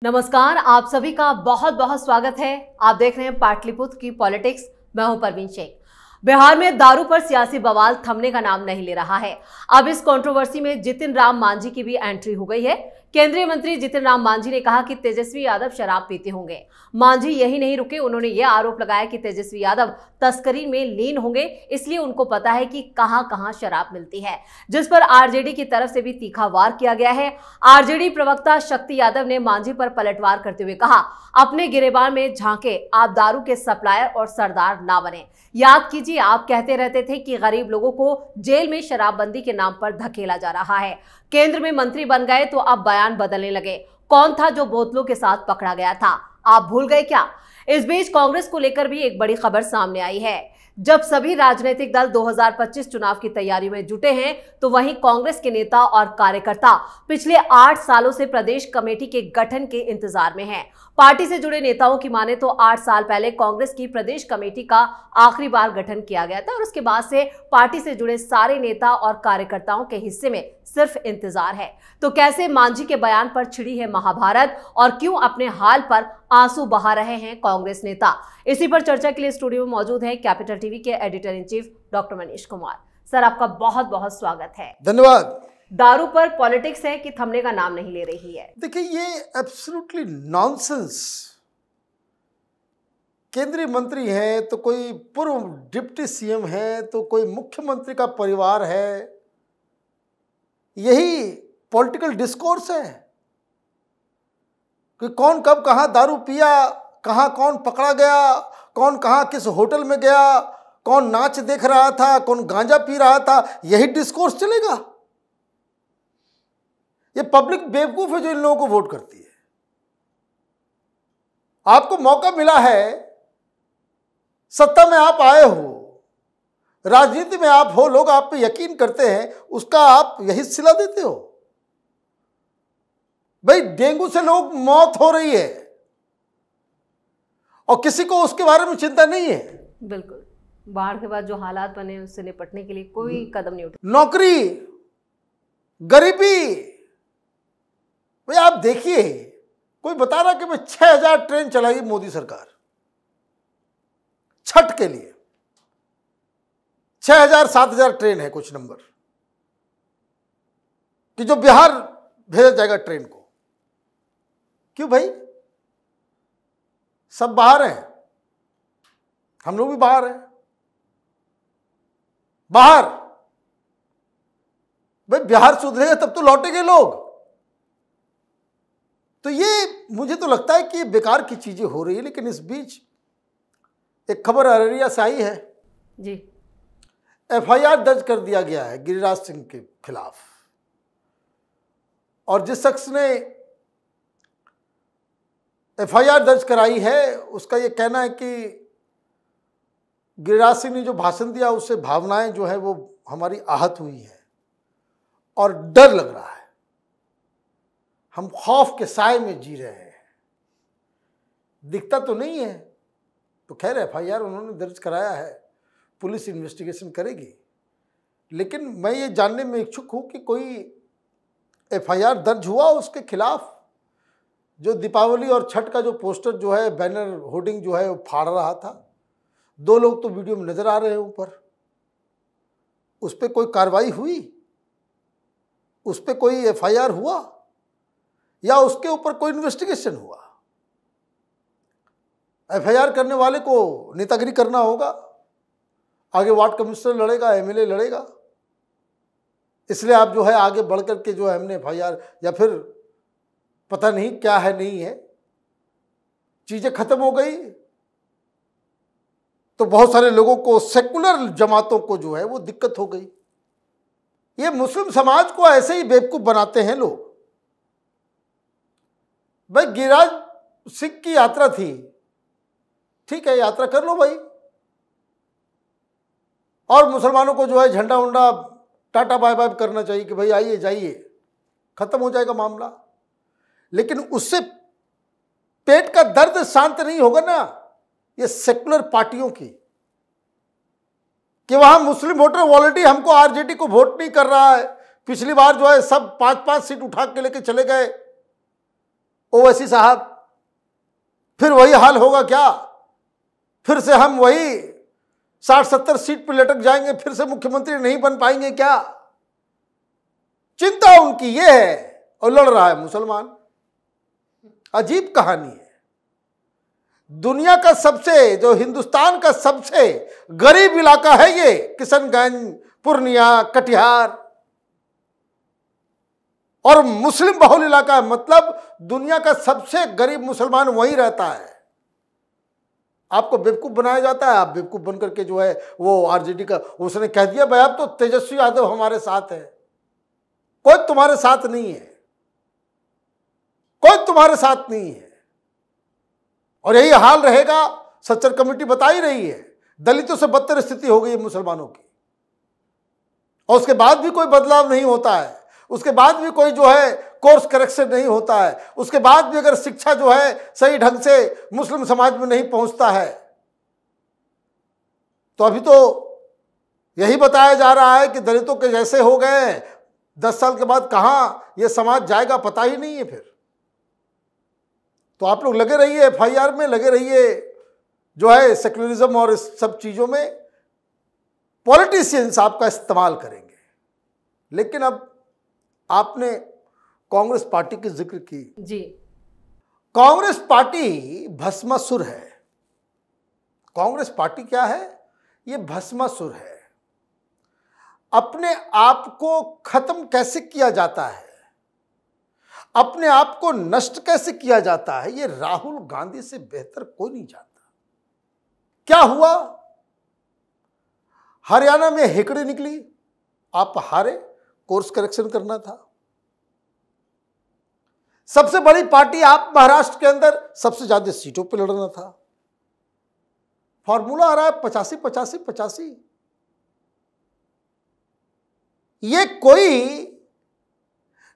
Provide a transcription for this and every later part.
नमस्कार, आप सभी का बहुत बहुत स्वागत है। आप देख रहे हैं पाटलिपुत्र की पॉलिटिक्स। मैं हूं परवीन शेख। बिहार में दारू पर सियासी बवाल थमने का नाम नहीं ले रहा है। अब इस कंट्रोवर्सी में जितिन राम मांझी की भी एंट्री हो गई है। केंद्रीय मंत्री जितिन राम मांझी ने कहा कि तेजस्वी यादव शराब पीते होंगे। मांझी यही नहीं रुके, उन्होंने यह आरोप लगाया कि तेजस्वी यादव तस्करी में लीन होंगे, इसलिए उनको पता है कि कहां कहां शराब मिलती है, जिस पर आरजेडी की तरफ से भी तीखा वार किया गया है। आरजेडी प्रवक्ता शक्ति यादव ने मांझी पर पलटवार करते हुए कहा, अपने गिरेबान में झांके, आप दारू के सप्लायर और सरदार ना बने। याद कीजिए, आप कहते रहते थे कि गरीब लोगों को जेल में शराबबंदी के नाम पर धकेला जा रहा है। केंद्र में मंत्री बन गए तो अब बयान बदलने लगे। कौन था जो बोतलों के साथ पकड़ा गया था, आप भूल गए क्या? इस बीच कांग्रेस को लेकर भी एक बड़ी खबर सामने आई है। जब सभी राजनीतिक दल 2025 चुनाव की तैयारी में जुटे हैं, तो वहीं कांग्रेस के नेता और कार्यकर्ता पिछले 8 सालों से प्रदेश कमेटी के गठन के इंतजार में हैं। पार्टी से जुड़े नेताओं की माने तो 8 साल पहले कांग्रेस की प्रदेश कमेटी का आखिरी बार गठन किया गया था और उसके बाद से पार्टी से जुड़े सारे नेता और कार्यकर्ताओं के हिस्से में सिर्फ इंतजार है। तो कैसे मांझी के बयान पर छिड़ी है महाभारत और क्यों अपने हाल पर आंसू बहा रहे हैं कांग्रेस नेता? इसी पर चर्चा के लिए स्टूडियो में मौजूद है कैपिटल टीवी के editor in chief doctor Manish Kumar. Sir, आपका बहुत बहुत स्वागत है। धन्यवाद। दारू पर पॉलिटिक्स है कि थमने का नाम नहीं ले रही है। देखिए, ये एब्सोल्युटली नॉनसेंस। केंद्रीय मंत्री है तो कोई पूर्व डिप्टी सीएम है तो कोई मुख्यमंत्री का परिवार है, यही पॉलिटिकल डिस्कोर्स है कि कौन कब कहां दारू पिया, कहां कौन पकड़ा गया, कौन कहां किस होटल में गया, कौन नाच देख रहा था, कौन गांजा पी रहा था, यही डिस्कोर्स चलेगा। ये पब्लिक बेवकूफ है जो इन लोगों को वोट करती है। आपको मौका मिला है, सत्ता में आप आए हो, राजनीति में आप हो, लोग आप पे यकीन करते हैं, उसका आप यही सिला देते हो। भाई, डेंगू से लोग मौत हो रही है और किसी को उसके बारे में चिंता नहीं है। बिल्कुल, बाढ़ के बाद जो हालात बने उससे निपटने के लिए कोई कदम नहीं उठा। नौकरी, गरीबी, भाई आप देखिए, कोई बता रहा कि मैं 6000 ट्रेन चलाई मोदी सरकार छठ के लिए। 6000 7000 ट्रेन है कुछ नंबर कि जो बिहार भेजा जाएगा ट्रेन को। क्यों भाई? सब बाहर हैं, हम लोग भी बाहर हैं। बाहर भाई, बिहार सुधरेगा तब तो लौटेंगे लोग। तो ये मुझे तो लगता है कि ये बेकार की चीजें हो रही है। लेकिन इस बीच एक खबर अररिया से आई है जी। एफआईआर दर्ज कर दिया गया है गिरिराज सिंह के खिलाफ, और जिस शख्स ने एफआईआर दर्ज कराई है उसका ये कहना है कि गिरिराज सिंह ने जो भाषण दिया उससे भावनाएं जो है वो हमारी आहत हुई है और डर लग रहा है, हम खौफ के साए में जी रहे हैं। दिखता तो नहीं है। तो खैर, एफआईआर उन्होंने दर्ज कराया है, पुलिस इन्वेस्टिगेशन करेगी। लेकिन मैं ये जानने में इच्छुक हूँ कि कोई एफआईआर दर्ज हुआ उसके खिलाफ जो दीपावली और छठ का जो पोस्टर जो है, बैनर होर्डिंग जो है वो फाड़ रहा था। 2 लोग तो वीडियो में नजर आ रहे हैं ऊपर। उस पर कोई कार्रवाई हुई? उस पर कोई एफआईआर हुआ या उसके ऊपर कोई इन्वेस्टिगेशन हुआ? एफआईआर करने वाले को नेतागिरी करना होगा, आगे वार्ड कमिश्नर लड़ेगा, एमएलए लड़ेगा। इसलिए आप जो है आगे बढ़ करके जो है हमने एफआईआर, या फिर पता नहीं क्या है नहीं है, चीजें खत्म हो गई तो बहुत सारे लोगों को, सेकुलर जमातों को जो है वो दिक्कत हो गई। ये मुस्लिम समाज को ऐसे ही बेवकूफ बनाते हैं लोग। भाई, गिरिराज सिंह की यात्रा थी, ठीक है, यात्रा कर लो भाई, और मुसलमानों को जो है झंडा उंडा टाटा बाय बाय करना चाहिए कि भाई आइए जाइए, खत्म हो जाएगा मामला। लेकिन उससे पेट का दर्द शांत नहीं होगा ना ये सेकुलर पार्टियों की, कि वहां मुस्लिम वोटर ऑलरेडी हमको आरजेडी को वोट नहीं कर रहा है। पिछली बार जो है सब 5-5 सीट उठा के लेके चले गए ओवैसी साहब, फिर वही हाल होगा क्या? फिर से हम वही 60-70 सीट पर लटक जाएंगे, फिर से मुख्यमंत्री नहीं बन पाएंगे क्या? चिंता उनकी ये है, और लड़ रहा है मुसलमान। अजीब कहानी है। दुनिया का सबसे, जो हिंदुस्तान का सबसे गरीब इलाका है ये किशनगंज, पूर्णिया, कटिहार, और मुस्लिम बहुल इलाका है, मतलब दुनिया का सबसे गरीब मुसलमान वहीं रहता है। आपको बेवकूफ बनाया जाता है, आप बेवकूफ बन करके जो है वो आरजेडी का, उसने कह दिया भाई अब तो तेजस्वी यादव हमारे साथ है। कोई तुम्हारे साथ नहीं है, कोई तुम्हारे साथ नहीं है, और यही हाल रहेगा। सच्चर कमेटी बता ही रही है, दलितों से बदतर स्थिति हो गई है मुसलमानों की, और उसके बाद भी कोई बदलाव नहीं होता है, उसके बाद भी कोई जो है कोर्स करेक्शन नहीं होता है, उसके बाद भी अगर शिक्षा जो है सही ढंग से मुस्लिम समाज में नहीं पहुंचता है, तो अभी तो यही बताया जा रहा है कि दलितों के जैसे हो गए। 10 साल के बाद कहां यह समाज जाएगा पता ही नहीं है। फिर तो आप लोग लगे रहिए FIR में, लगे रहिए जो है सेक्युलरिज्म और इस सब चीजों में। पॉलिटिशियंस आपका इस्तेमाल करेंगे। लेकिन अब आपने कांग्रेस पार्टी की जिक्र की जी। कांग्रेस पार्टी भस्मासुर है। कांग्रेस पार्टी क्या है? ये भस्मासुर है। अपने आप को खत्म कैसे किया जाता है, अपने आप को नष्ट कैसे किया जाता है, ये राहुल गांधी से बेहतर कोई नहीं जानता। क्या हुआ? हरियाणा में हेकड़ी निकली, आप हारे, कोर्स करेक्शन करना था। सबसे बड़ी पार्टी आप महाराष्ट्र के अंदर सबसे ज्यादा सीटों पर लड़ना था। फॉर्मूला आ रहा है 85-85-85। ये कोई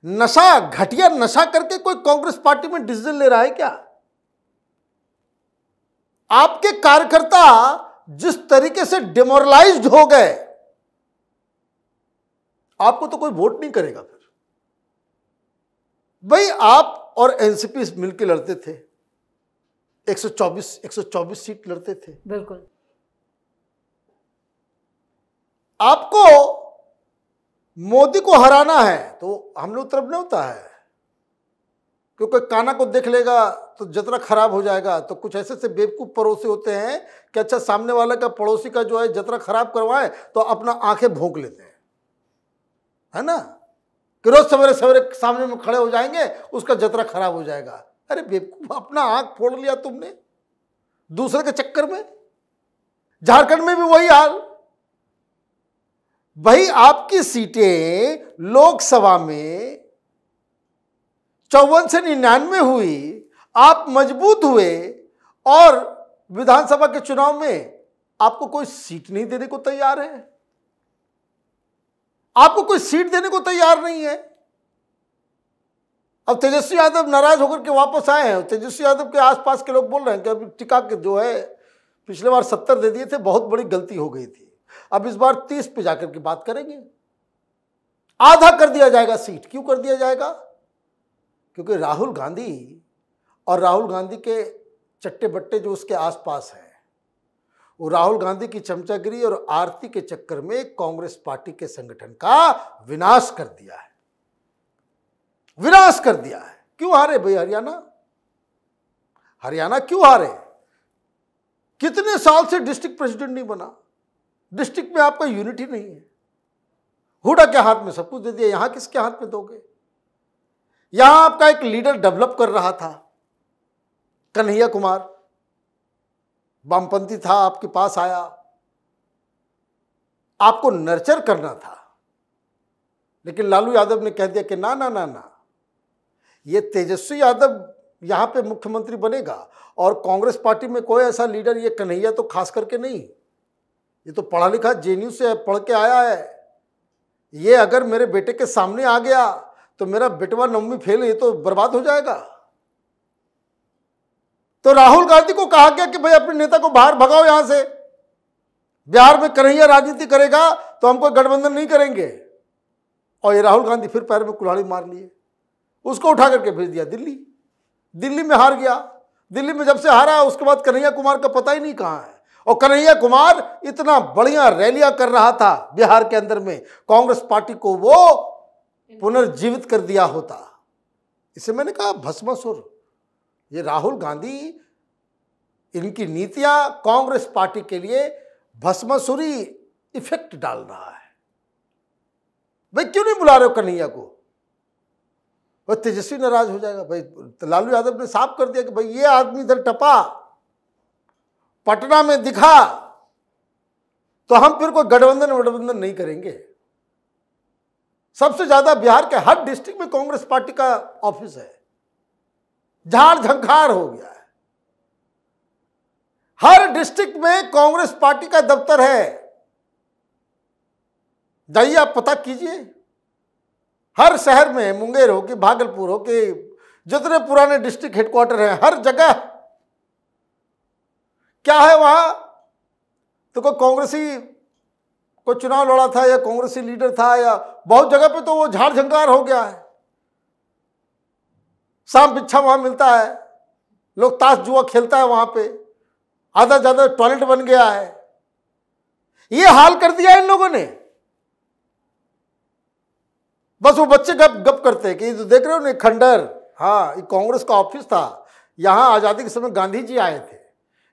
नशा, घटिया नशा करके कोई कांग्रेस पार्टी में डिसीजन ले रहा है क्या? आपके कार्यकर्ता जिस तरीके से डिमोरलाइज्ड हो गए, आपको तो कोई वोट नहीं करेगा। फिर भाई आप और एनसीपी मिलकर लड़ते थे, 124 सीट लड़ते थे। बिल्कुल। आपको मोदी को हराना है तो हम लोग तरफ नहीं होता है, क्योंकि काना को देख लेगा तो जतरा खराब हो जाएगा। तो कुछ ऐसे से बेवकूफ पड़ोसी होते हैं कि अच्छा सामने वाले का, पड़ोसी का जो है जतरा खराब करवाए तो अपना आंखें भोंक लेते हैं, है ना, कि रोज सवेरे सवेरे सामने में खड़े हो जाएंगे, उसका जतरा खराब हो जाएगा। अरे बेवकूफ, अपना आंख फोड़ लिया तुमने दूसरे के चक्कर में। झारखंड में भी वही हाल। भाई आपकी सीटें लोकसभा में 54 से 99 हुई, आप मजबूत हुए, और विधानसभा के चुनाव में आपको कोई सीट नहीं देने को तैयार है। आपको कोई सीट देने को तैयार नहीं है। अब तेजस्वी यादव नाराज होकर के वापस आए हैं। तेजस्वी यादव के आसपास के लोग बोल रहे हैं कि अभी टिका के जो है पिछले बार 70 दे दिए थे, बहुत बड़ी गलती हो गई थी, अब इस बार 30 पे जाकर के बात करेंगे, आधा कर दिया जाएगा सीट। क्यों कर दिया जाएगा? क्योंकि राहुल गांधी और राहुल गांधी के चट्टे बट्टे जो उसके आसपास हैं, वो राहुल गांधी की चमचागिरी और आरती के चक्कर में कांग्रेस पार्टी के संगठन का विनाश कर दिया है, विनाश कर दिया है। क्यों हारे भाई हरियाणा? हरियाणा क्यों हारे? कितने साल से डिस्ट्रिक्ट प्रेसिडेंट नहीं बना, डिस्ट्रिक्ट में आपका यूनिटी नहीं है। हुडा के हाथ में सब कुछ दे दिया, यहां किसके हाथ में दोगे? यहां आपका एक लीडर डेवलप कर रहा था, कन्हैया कुमार, वामपंथी था, आपके पास आया, आपको नर्चर करना था, लेकिन लालू यादव ने कह दिया कि ना ना ना ना, ये तेजस्वी यादव यहां पे मुख्यमंत्री बनेगा, और कांग्रेस पार्टी में कोई ऐसा लीडर, ये कन्हैया तो खास करके नहीं, ये तो पढ़ा लिखा JNU से पढ़ के आया है, ये अगर मेरे बेटे के सामने आ गया तो मेरा बेटवा 9वीं फेल, ये तो बर्बाद हो जाएगा। तो राहुल गांधी को कहा गया कि भाई अपने नेता को बाहर भगाओ यहां से, बिहार में कन्हैया राजनीति करेगा तो हम कोई गठबंधन नहीं करेंगे। और ये राहुल गांधी फिर पैर में कुल्हाड़ी मार लिए, उसको उठा करके भेज दिया दिल्ली। दिल्ली में हार गया। दिल्ली में जब से हारा उसके बाद कन्हैया कुमार का पता ही नहीं कहाँ है। और कन्हैया कुमार इतना बढ़िया रैलियां कर रहा था बिहार के अंदर में, कांग्रेस पार्टी को वो पुनर्जीवित कर दिया होता। इसे मैंने कहा भस्मासुर। ये राहुल गांधी, इनकी नीतियां कांग्रेस पार्टी के लिए भस्मासुरी इफेक्ट डाल रहा है। भाई क्यों नहीं बुला रहे हो कन्हैया को? भाई तेजस्वी नाराज हो जाएगा। भाई तो लालू यादव ने साफ कर दिया कि भाई ये आदमी इधर टपा, पटना में दिखा तो हम फिर कोई गठबंधन नहीं करेंगे। सबसे ज्यादा बिहार के हर डिस्ट्रिक्ट में कांग्रेस पार्टी का ऑफिस है, झाड़ झंकार हो गया है। हर डिस्ट्रिक्ट में कांग्रेस पार्टी का दफ्तर है। जाइए आप पता कीजिए, हर शहर में, मुंगेर हो कि भागलपुर हो कि जितने पुराने डिस्ट्रिक्ट हेडक्वार्टर हैं, हर जगह क्या है वहां तो कोई कांग्रेसी कोई चुनाव लड़ा था या कांग्रेसी लीडर था, या बहुत जगह पे तो वो झाड़ झंकार हो गया है। सांप बिच्छा वहां मिलता है, लोग ताश जुआ खेलता है वहां पे, आधा ज्यादा टॉयलेट बन गया है। ये हाल कर दिया इन लोगों ने। बस वो बच्चे गप करते हैं कि तो देख रहे हो ना खंडर, हाँ ये कांग्रेस का ऑफिस था, यहां आजादी के समय गांधी जी आए थे,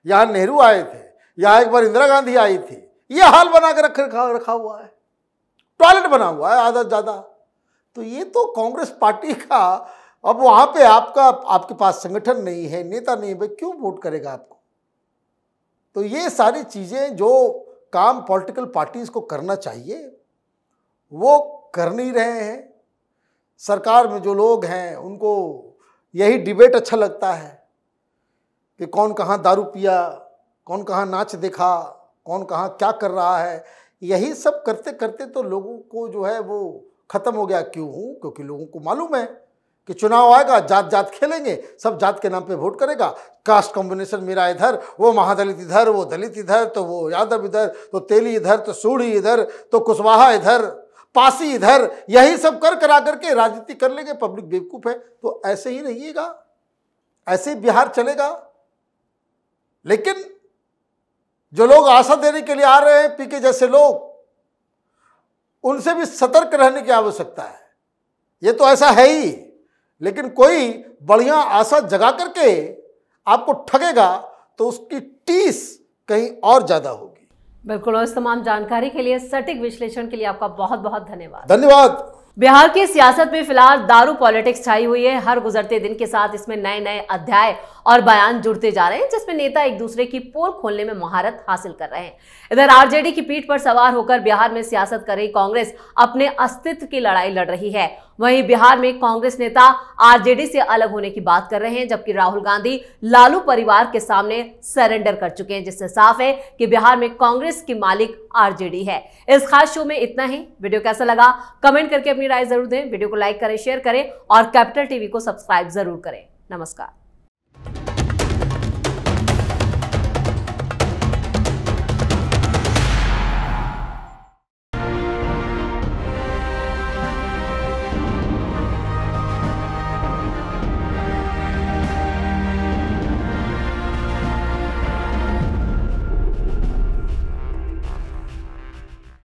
यहां नेहरू आए थे, यहां एक बार इंदिरा गांधी आई थी। ये हाल बना के रखा हुआ है, टॉयलेट बना हुआ है आधा ज्यादा। तो ये तो कांग्रेस पार्टी का, अब वहां पे आपके पास संगठन नहीं है, नेता नहीं है, भाई क्यों वोट करेगा आपको? तो ये सारी चीजें जो काम पॉलिटिकल पार्टीज को करना चाहिए वो कर नहीं रहे हैं। सरकार में जो लोग हैं उनको यही डिबेट अच्छा लगता है कि कौन कहाँ दारू पिया, कौन कहाँ नाच देखा, कौन कहाँ क्या कर रहा है। यही सब करते करते तो लोगों को जो है वो खत्म हो गया। क्यों? क्योंकि लोगों को मालूम है कि चुनाव आएगा, जात जात खेलेंगे, सब जात के नाम पे वोट करेगा। कास्ट कॉम्बिनेशन मेरा इधर, वो महादलित इधर, वो दलित इधर, तो वो यादव इधर, तो तेली इधर, तो सूढ़ी इधर, तो कुशवाहा इधर, पासी इधर, यही सब करा करके राजनीति कर लेंगे। पब्लिक बेवकूफ है। तो ऐसे ही रहिएगा, ऐसे ही बिहार चलेगा। लेकिन जो लोग आशा देने के लिए आ रहे हैं, पीके जैसे लोग, उनसे भी सतर्क रहने की आवश्यकता है। ये तो ऐसा है ही, लेकिन कोई बढ़िया आशा जगा करके आपको ठगेगा तो उसकी टीस कहीं और ज्यादा होगी। बिल्कुल। और इस तमाम जानकारी के लिए, सटीक विश्लेषण के लिए आपका बहुत बहुत धन्यवाद। धन्यवाद। बिहार की सियासत में फिलहाल दारू पॉलिटिक्स छाई हुई है। हर गुजरते दिन के साथ इसमें नए नए अध्याय और बयान जुड़ते जा रहे हैं, जिसमें नेता एक दूसरे की पोल खोलने में महारत हासिल कर रहे हैं। इधर आरजेडी की पीठ पर सवार होकर बिहार में सियासत कर रही कांग्रेस अपने अस्तित्व की लड़ाई लड़ रही है। वहीं बिहार में कांग्रेस नेता आरजेडी से अलग होने की बात कर रहे हैं, जबकि राहुल गांधी लालू परिवार के सामने सरेंडर कर चुके हैं, जिससे साफ है कि बिहार में कांग्रेस की मालिक आरजेडी है। इस खास शो में इतना ही। वीडियो कैसा लगा कमेंट करके अपनी राय जरूर दें। वीडियो को लाइक करें, शेयर करें और कैपिटल टीवी को सब्सक्राइब जरूर करें। नमस्कार।